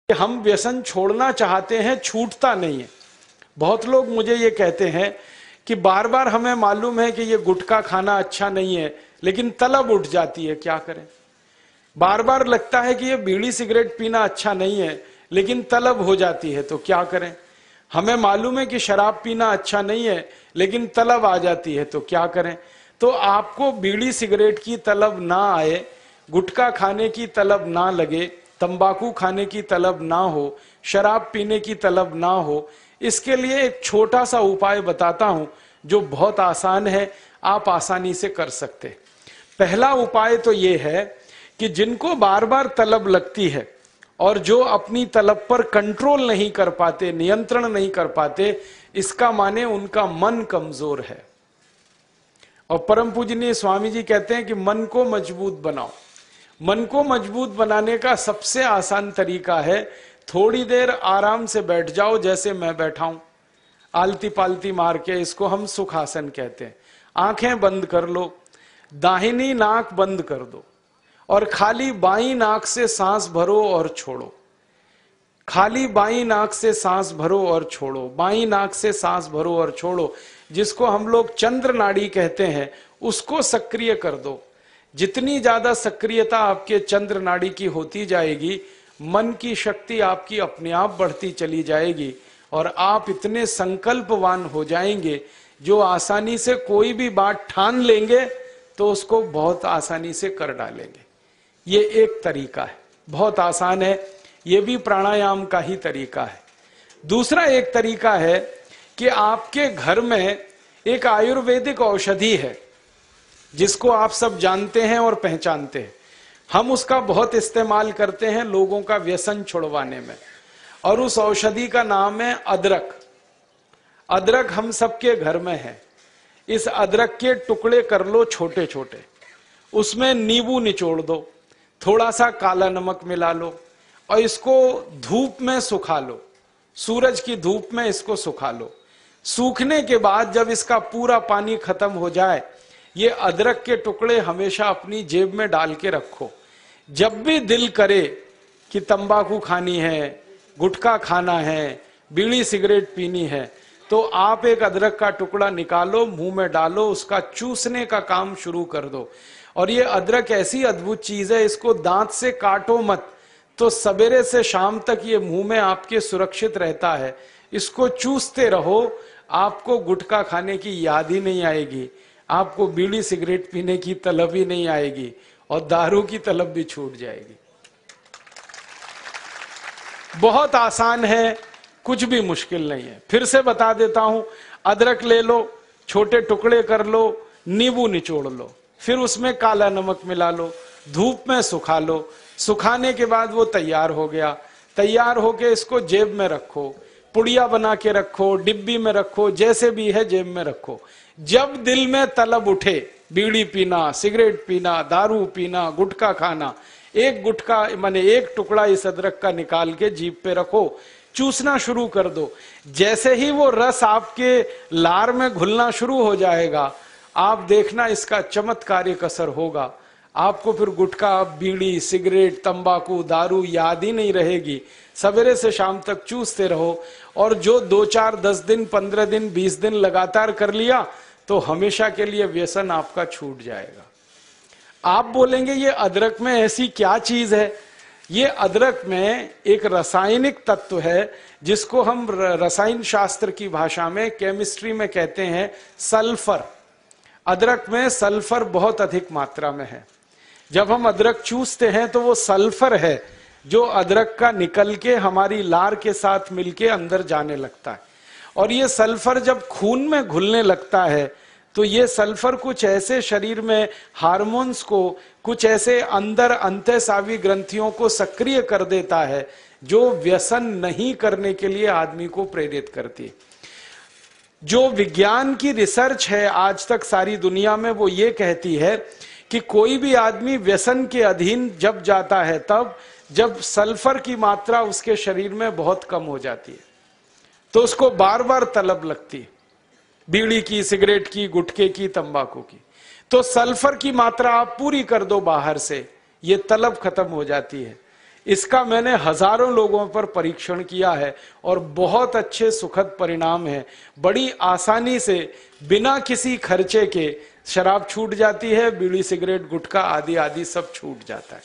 कि हम व्यसन छोड़ना चाहते हैं, छूटता नहीं है। बहुत लोग मुझे ये कहते हैं कि बार बार हमें मालूम है कि ये गुटखा खाना अच्छा नहीं है, लेकिन तलब उठ जाती है, क्या करें। बार बार लगता है कि ये बीड़ी सिगरेट पीना अच्छा नहीं है, लेकिन तलब हो जाती है, तो क्या करें। हमें मालूम है कि शराब पीना अच्छा नहीं है, लेकिन तलब आ जाती है, तो क्या करें। तो आपको बीड़ी सिगरेट की तलब ना आए, गुटखा खाने की तलब ना लगे, तंबाकू खाने की तलब ना हो, शराब पीने की तलब ना हो, इसके लिए एक छोटा सा उपाय बताता हूं जो बहुत आसान है, आप आसानी से कर सकते। पहला उपाय तो यह है कि जिनको बार बार तलब लगती है और जो अपनी तलब पर कंट्रोल नहीं कर पाते, नियंत्रण नहीं कर पाते, इसका माने उनका मन कमजोर है। और परम पूजनीय स्वामी जी कहते हैं कि मन को मजबूत बनाओ। मन को मजबूत बनाने का सबसे आसान तरीका है, थोड़ी देर आराम से बैठ जाओ, जैसे मैं बैठा हूं, आलती पालती मार के, इसको हम सुखासन कहते हैं। आंखें बंद कर लो, दाहिनी नाक बंद कर दो और खाली बाईं नाक से सांस भरो और छोड़ो। खाली बाईं नाक से सांस भरो और छोड़ो, बाईं नाक से सांस भरो और छोड़ो। जिसको हम लोग चंद्र नाड़ी कहते हैं, उसको सक्रिय कर दो। जितनी ज्यादा सक्रियता आपके चंद्र नाड़ी की होती जाएगी, मन की शक्ति आपकी अपने आप बढ़ती चली जाएगी और आप इतने संकल्पवान हो जाएंगे जो आसानी से कोई भी बात ठान लेंगे तो उसको बहुत आसानी से कर डालेंगे। ये एक तरीका है, बहुत आसान है, ये भी प्राणायाम का ही तरीका है। दूसरा एक तरीका है कि आपके घर में एक आयुर्वेदिक औषधि है जिसको आप सब जानते हैं और पहचानते हैं। हम उसका बहुत इस्तेमाल करते हैं लोगों का व्यसन छुड़वाने में, और उस औषधि का नाम है अदरक। अदरक हम सबके घर में है। इस अदरक के टुकड़े कर लो छोटे छोटे, उसमें नींबू निचोड़ दो, थोड़ा सा काला नमक मिला लो और इसको धूप में सुखा लो, सूरज की धूप में इसको सुखा लो। सूखने के बाद जब इसका पूरा पानी खत्म हो जाए, ये अदरक के टुकड़े हमेशा अपनी जेब में डाल के रखो। जब भी दिल करे कि तंबाकू खानी है, गुटखा खाना है, बीड़ी सिगरेट पीनी है, तो आप एक अदरक का टुकड़ा निकालो, मुंह में डालो, उसका चूसने का काम शुरू कर दो। और ये अदरक ऐसी अद्भुत चीज है, इसको दांत से काटो मत, तो सवेरे से शाम तक ये मुंह में आपके सुरक्षित रहता है। इसको चूसते रहो, आपको गुटखा खाने की याद ही नहीं आएगी, आपको बीड़ी सिगरेट पीने की तलब ही नहीं आएगी और दारू की तलब भी छूट जाएगी। बहुत आसान है, कुछ भी मुश्किल नहीं है। फिर से बता देता हूं, अदरक ले लो, छोटे टुकड़े कर लो, नींबू निचोड़ लो, फिर उसमें काला नमक मिला लो, धूप में सुखा लो। सुखाने के बाद वो तैयार हो गया। तैयार होके इसको जेब में रखो, पुड़िया बना के रखो, डिब्बी में रखो, जैसे भी है जेब में रखो। जब दिल में तलब उठे, बीड़ी पीना, सिगरेट पीना, दारू पीना, गुटखा खाना, एक गुटखा माने एक टुकड़ा इस अदरक का निकाल के जीभ पे रखो, चूसना शुरू कर दो। जैसे ही वो रस आपके लार में घुलना शुरू हो जाएगा, आप देखना इसका चमत्कारिक असर होगा। आपको फिर गुटखा, बीड़ी, सिगरेट, तंबाकू, दारू याद ही नहीं रहेगी। सवेरे से शाम तक चूसते रहो, और जो 2, 4, 10 दिन, 15 दिन, 20 दिन लगातार कर लिया तो हमेशा के लिए व्यसन आपका छूट जाएगा। आप बोलेंगे ये अदरक में ऐसी क्या चीज है? ये अदरक में एक रासायनिक तत्व है जिसको हम रसायन शास्त्र की भाषा में, केमिस्ट्री में कहते हैं सल्फर। अदरक में सल्फर बहुत अधिक मात्रा में है। जब हम अदरक चूसते हैं तो वो सल्फर है जो अदरक का निकल के हमारी लार के साथ मिलके अंदर जाने लगता है। और ये सल्फर जब खून में घुलने लगता है तो ये सल्फर कुछ ऐसे शरीर में हार्मोन्स को, कुछ ऐसे अंदर अंतःस्रावी ग्रंथियों को सक्रिय कर देता है जो व्यसन नहीं करने के लिए आदमी को प्रेरित करती है। जो विज्ञान की रिसर्च है आज तक सारी दुनिया में, वो ये कहती है कि कोई भी आदमी व्यसन के अधीन जब जाता है तब जब सल्फर की मात्रा उसके शरीर में बहुत कम हो जाती है, तो उसको बार बार तलब लगती है, बीड़ी की, सिगरेट की, गुटखे की, तंबाकू की। तो सल्फर की मात्रा आप पूरी कर दो बाहर से, ये तलब खत्म हो जाती है। इसका मैंने हजारों लोगों पर परीक्षण किया है और बहुत अच्छे सुखद परिणाम है। बड़ी आसानी से बिना किसी खर्चे के शराब छूट जाती है, बीड़ी सिगरेट गुटखा आदि आदि सब छूट जाता है।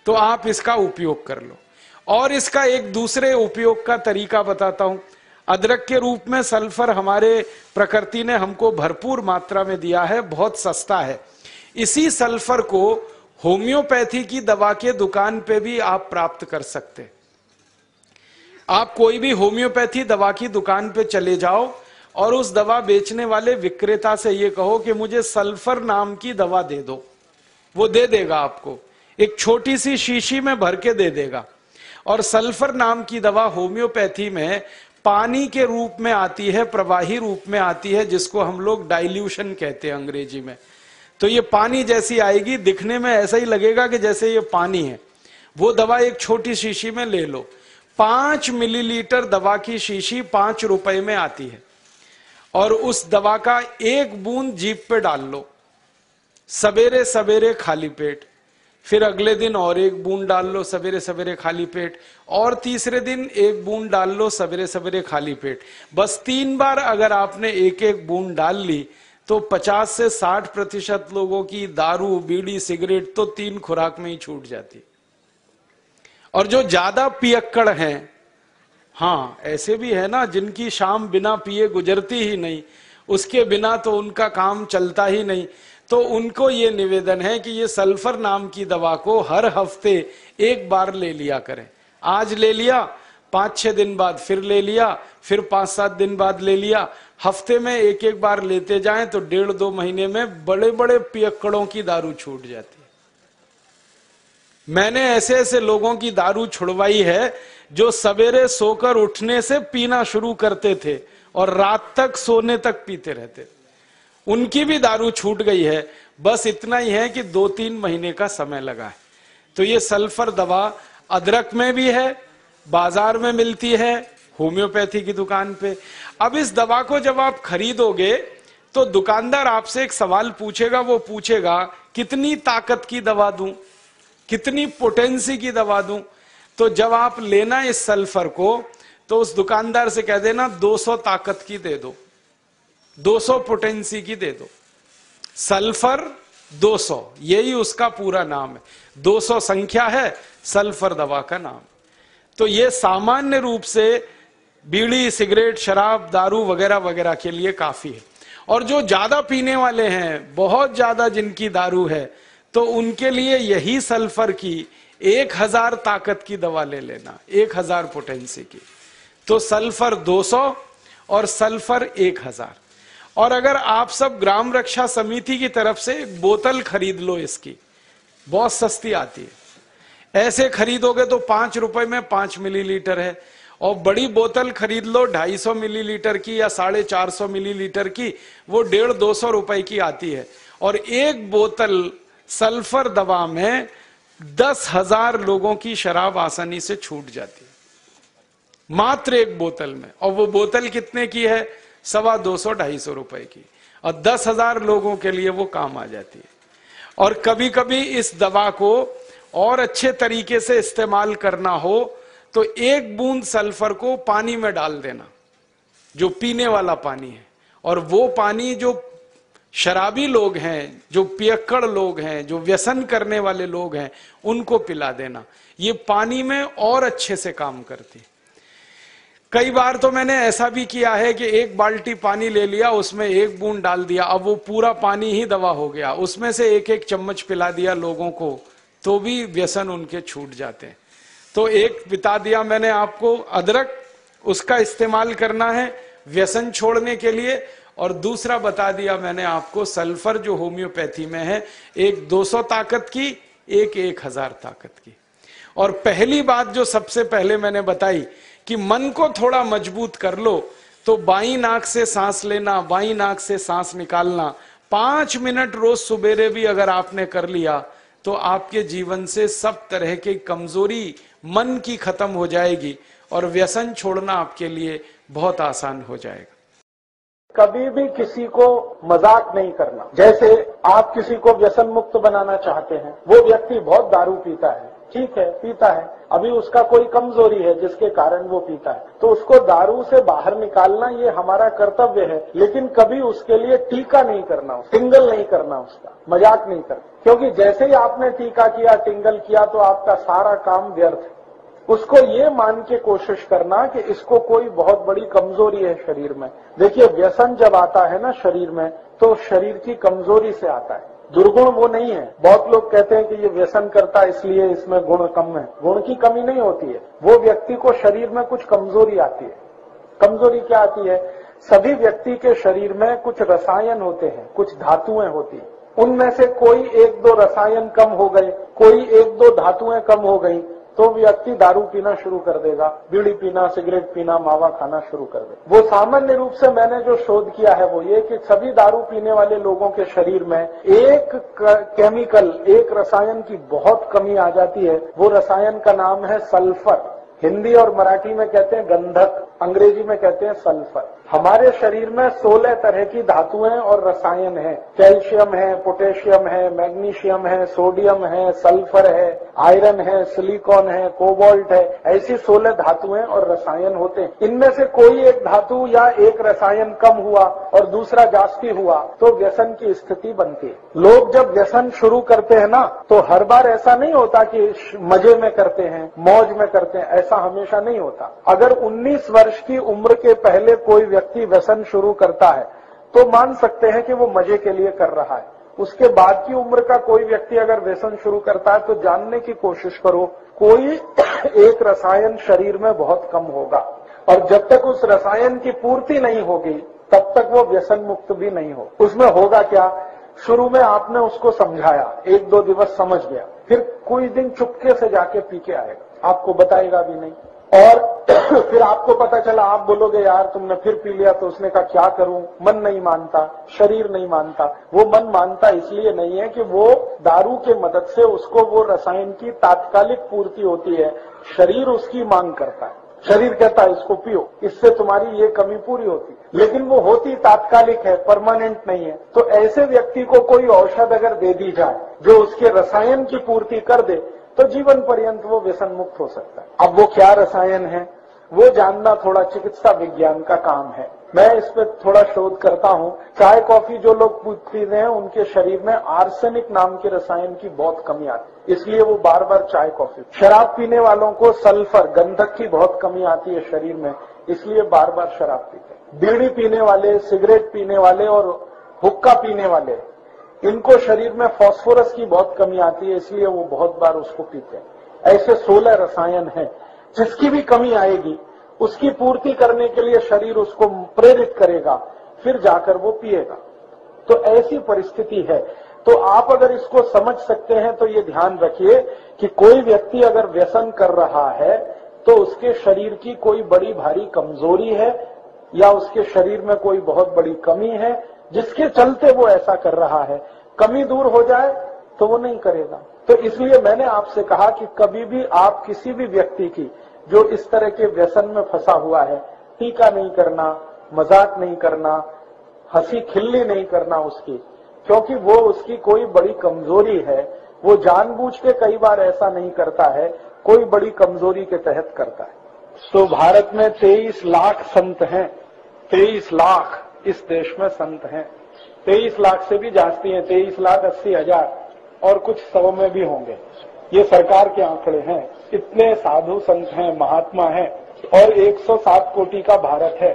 तो आप इसका उपयोग कर लो। और इसका एक दूसरे उपयोग का तरीका बताता हूं। अदरक के रूप में सल्फर हमारे प्रकृति ने हमको भरपूर मात्रा में दिया है, बहुत सस्ता है। इसी सल्फर को होम्योपैथी की दवा के दुकान पे भी आप प्राप्त कर सकते हैं। आप कोई भी होम्योपैथी दवा की दुकान पे चले जाओ और उस दवा बेचने वाले विक्रेता से ये कहो कि मुझे सल्फर नाम की दवा दे दो, वो दे देगा आपको, एक छोटी सी शीशी में भर के दे देगा। और सल्फर नाम की दवा होम्योपैथी में पानी के रूप में आती है, प्रवाही रूप में आती है, जिसको हम लोग डाइल्यूशन कहते हैं अंग्रेजी में। तो ये पानी जैसी आएगी, दिखने में ऐसा ही लगेगा कि जैसे ये पानी है। वो दवा एक छोटी शीशी में ले लो। 5 मिलीलीटर दवा की शीशी 5 रुपए में आती है। और उस दवा का 1 बूंद जीभ पे डाल लो, सवेरे सवेरे खाली पेट, फिर अगले दिन और 1 बूंद डाल लो सवेरे सवेरे खाली पेट, और तीसरे दिन 1 बूंद डाल लो सवेरे सवेरे खाली पेट। बस 3 बार अगर आपने 1-1 बूंद डाल ली तो 50 से 60% लोगों की दारू बीड़ी सिगरेट तो 3 खुराक में ही छूट जाती। और जो ज्यादा पियक्कड़ हैं, हाँ ऐसे भी है ना जिनकी शाम बिना पिए गुजरती ही नहीं, उसके बिना तो उनका काम चलता ही नहीं, तो उनको ये निवेदन है कि ये सल्फर नाम की दवा को हर हफ्ते 1 बार ले लिया करें। आज ले लिया, 5-6 दिन बाद फिर ले लिया, फिर 5-7 दिन बाद ले लिया। हफ्ते में 1-1 बार लेते जाएं तो 1.5-2 महीने में बड़े बड़े पियक्कड़ों की दारू छूट जाती है। मैंने ऐसे ऐसे लोगों की दारू छुड़वाई है जो सवेरे सोकर उठने से पीना शुरू करते थे और रात तक सोने तक पीते रहते थे। उनकी भी दारू छूट गई है। बस इतना ही है कि 2-3 महीने का समय लगा है। तो ये सल्फर दवा अदरक में भी है, बाजार में मिलती है, होम्योपैथी की दुकान पे। अब इस दवा को जब आप खरीदोगे तो दुकानदार आपसे एक सवाल पूछेगा। वो पूछेगा कितनी ताकत की दवा दूं, कितनी पोटेंसी की दवा दूं। तो जब आप लेना इस सल्फर को तो उस दुकानदार से कह देना 200 ताकत की दे दो, 200 पोटेंसी की दे दो। सल्फर 200 यही उसका पूरा नाम है। 200 संख्या है, सल्फर दवा का नाम। तो ये सामान्य रूप से बीड़ी सिगरेट शराब दारू वगैरह वगैरह के लिए काफी है। और जो ज्यादा पीने वाले हैं, बहुत ज्यादा जिनकी दारू है, तो उनके लिए यही सल्फर की 1000 ताकत की दवा ले लेना, 1000 पोटेंसी की। तो सल्फर 200 और सल्फर 1000। और अगर आप सब ग्राम रक्षा समिति की तरफ से एक बोतल खरीद लो, इसकी बहुत सस्ती आती है। ऐसे खरीदोगे तो 5 रुपए में 5 मिलीलीटर है। और बड़ी बोतल खरीद लो 250 मिलीलीटर की या 450 मिलीलीटर की, वो 150-200 रुपए की आती है। और एक बोतल सल्फर दवा में 10,000 लोगों की शराब आसानी से छूट जाती है, मात्र एक बोतल में। और वो बोतल कितने की है? 250-250 रुपए की। और 10,000 लोगों के लिए वो काम आ जाती है। और कभी कभी इस दवा को और अच्छे तरीके से इस्तेमाल करना हो तो 1 बूंद सल्फर को पानी में डाल देना, जो पीने वाला पानी है। और वो पानी जो शराबी लोग हैं, जो पियक्कड़ लोग हैं, जो व्यसन करने वाले लोग हैं, उनको पिला देना। ये पानी में और अच्छे से काम करती। कई बार तो मैंने ऐसा भी किया है कि 1 बाल्टी पानी ले लिया, उसमें 1 बूंद डाल दिया, अब वो पूरा पानी ही दवा हो गया। उसमें से 1-1 चम्मच पिला दिया लोगों को, तो भी व्यसन उनके छूट जाते हैं। तो एक बता दिया मैंने आपको अदरक, उसका इस्तेमाल करना है व्यसन छोड़ने के लिए। और दूसरा बता दिया मैंने आपको सल्फर, जो होम्योपैथी में है, एक 200 ताकत की, एक 1000 ताकत की। और पहली बात जो सबसे पहले मैंने बताई कि मन को थोड़ा मजबूत कर लो, तो बाईं नाक से सांस लेना, बाईं नाक से सांस निकालना 5 मिनट रोज सुबेरे भी अगर आपने कर लिया तो आपके जीवन से सब तरह की कमजोरी मन की खत्म हो जाएगी और व्यसन छोड़ना आपके लिए बहुत आसान हो जाएगा। कभी भी किसी को मजाक नहीं करना। जैसे आप किसी को व्यसन मुक्त बनाना चाहते हैं, वो व्यक्ति बहुत दारू पीता है, ठीक है पीता है, अभी उसका कोई कमजोरी है जिसके कारण वो पीता है, तो उसको दारू से बाहर निकालना ये हमारा कर्तव्य है, लेकिन कभी उसके लिए टीका नहीं करना, टिंगल नहीं करना, उसका मजाक नहीं करना, क्योंकि जैसे ही आपने टीका किया, टिंगल किया तो आपका सारा काम व्यर्थ है। उसको ये मान के कोशिश करना कि इसको कोई बहुत बड़ी कमजोरी है शरीर में। देखिए व्यसन जब आता है ना शरीर में, तो शरीर की कमजोरी से आता है, दुर्गुण वो नहीं है। बहुत लोग कहते हैं कि ये व्यसन करता है इसलिए इसमें गुण कम है। गुण की कमी नहीं होती है, वो व्यक्ति को शरीर में कुछ कमजोरी आती है। कमजोरी क्या आती है? सभी व्यक्ति के शरीर में कुछ रसायन होते हैं, कुछ धातुएं होती हैं, उनमें से कोई एक दो रसायन कम हो गए, कोई एक दो धातुएं कम हो गई, तो व्यक्ति दारू पीना शुरू कर देगा, बीड़ी पीना, सिगरेट पीना, मावा खाना शुरू कर देगा। वो सामान्य रूप से मैंने जो शोध किया है वो ये कि सभी दारू पीने वाले लोगों के शरीर में एक केमिकल, एक रसायन की बहुत कमी आ जाती है। वो रसायन का नाम है सल्फर। हिंदी और मराठी में कहते हैं गंधक, अंग्रेजी में कहते हैं सल्फर। हमारे शरीर में 16 तरह की धातुएं और रसायन हैं। कैल्शियम है, पोटेशियम है, मैग्नीशियम है, सोडियम है, सल्फर है, आयरन है, सिलिकॉन है, कोबाल्ट है, ऐसी 16 धातुएं और रसायन होते हैं। इनमें से कोई एक धातु या एक रसायन कम हुआ और दूसरा जास्ती हुआ तो व्यसन की स्थिति बनती है। लोग जब व्यसन शुरू करते हैं ना, तो हर बार ऐसा नहीं होता कि मजे में करते हैं, मौज में करते हैं, ऐसा हमेशा नहीं होता। अगर 19 वर्ष की उम्र के पहले कोई व्यक्ति व्यसन शुरू करता है तो मान सकते हैं कि वो मजे के लिए कर रहा है। उसके बाद की उम्र का कोई व्यक्ति अगर व्यसन शुरू करता है तो जानने की कोशिश करो, कोई एक रसायन शरीर में बहुत कम होगा, और जब तक उस रसायन की पूर्ति नहीं होगी तब तक वो व्यसन मुक्त भी नहीं हो। उसमें होगा क्या? शुरू में आपने उसको समझाया, 1-2 दिवस समझ गया, फिर कोई दिन चुपके से जाके पी के आएगा, आपको बताएगा भी नहीं, और फिर आपको पता चला, आप बोलोगे यार तुमने फिर पी लिया, तो उसने कहा क्या करूं, मन नहीं मानता, शरीर नहीं मानता। वो मन मानता इसलिए नहीं है कि वो दारू के मदद से उसको वो रसायन की तात्कालिक पूर्ति होती है, शरीर उसकी मांग करता है। शरीर कहता है इसको पियो, इससे तुम्हारी ये कमी पूरी होती, लेकिन वो होती तात्कालिक है, परमानेंट नहीं है। तो ऐसे व्यक्ति को कोई औषध अगर दे दी जाए जो उसके रसायन की पूर्ति कर दे तो जीवन पर्यंत वो व्यसन मुक्त हो सकता है। अब वो क्या रसायन है वो जानना थोड़ा चिकित्सा विज्ञान का काम है। मैं इस पे थोड़ा शोध करता हूँ। चाय कॉफी जो लोग पीते हैं उनके शरीर में आर्सेनिक नाम के रसायन की बहुत कमी आती है, इसलिए वो बार बार चाय कॉफी। शराब पीने वालों को सल्फर, गंधक की बहुत कमी आती है शरीर में, इसलिए बार बार शराब पीते हैं। बीड़ी पीने वाले, सिगरेट पीने वाले और हुक्का पीने वाले, इनको शरीर में फास्फोरस की बहुत कमी आती है, इसलिए वो बहुत बार उसको पीते हैं। ऐसे 16 रसायन हैं, जिसकी भी कमी आएगी उसकी पूर्ति करने के लिए शरीर उसको प्रेरित करेगा, फिर जाकर वो पिएगा। तो ऐसी परिस्थिति है। तो आप अगर इसको समझ सकते हैं तो ये ध्यान रखिए कि कोई व्यक्ति अगर व्यसन कर रहा है तो उसके शरीर की कोई बड़ी भारी कमजोरी है या उसके शरीर में कोई बहुत बड़ी कमी है जिसके चलते वो ऐसा कर रहा है। कमी दूर हो जाए तो वो नहीं करेगा। तो इसलिए मैंने आपसे कहा कि कभी भी आप किसी भी व्यक्ति की जो इस तरह के व्यसन में फंसा हुआ है, टीका नहीं करना, मजाक नहीं करना, हंसी खिल्ली नहीं करना उसकी, क्योंकि वो उसकी कोई बड़ी कमजोरी है। वो जानबूझ के कई बार ऐसा नहीं करता है, कोई बड़ी कमजोरी के तहत करता है। तो भारत में 23 लाख संत हैं, 23 लाख इस देश में संत हैं। 23 लाख से भी जास्ती हैं, 23,80,000 और कुछ 100 में भी होंगे। ये सरकार के आंकड़े हैं। इतने साधु संत हैं, महात्मा हैं, और 107 कोटि का भारत है।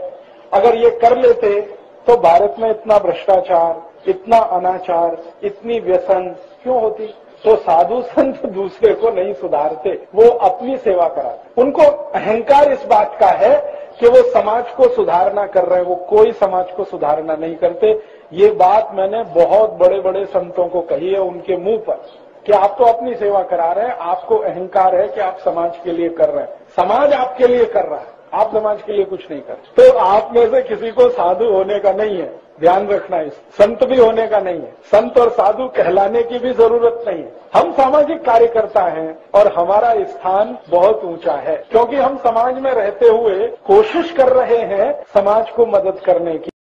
अगर ये कर लेते तो भारत में इतना भ्रष्टाचार, इतना अनाचार, इतनी व्यसन क्यों होती? तो साधु संत दूसरे को नहीं सुधारते, वो अपनी सेवा कराते। उनको अहंकार इस बात का है कि वो समाज को सुधारना कर रहे हैं, वो कोई समाज को सुधारना नहीं करते। ये बात मैंने बहुत बड़े बड़े संतों को कही है उनके मुंह पर कि आप तो अपनी सेवा करा रहे हैं, आपको अहंकार है कि आप समाज के लिए कर रहे हैं। समाज आपके लिए कर रहा है, आप समाज के लिए कुछ नहीं कर रहे। तो आप में से किसी को साधु होने का नहीं है, ध्यान रखना। इस संत भी होने का नहीं है, संत और साधु कहलाने की भी जरूरत नहीं है। हम सामाजिक कार्यकर्ता हैं और हमारा स्थान बहुत ऊंचा है, क्योंकि हम समाज में रहते हुए कोशिश कर रहे हैं समाज को मदद करने की।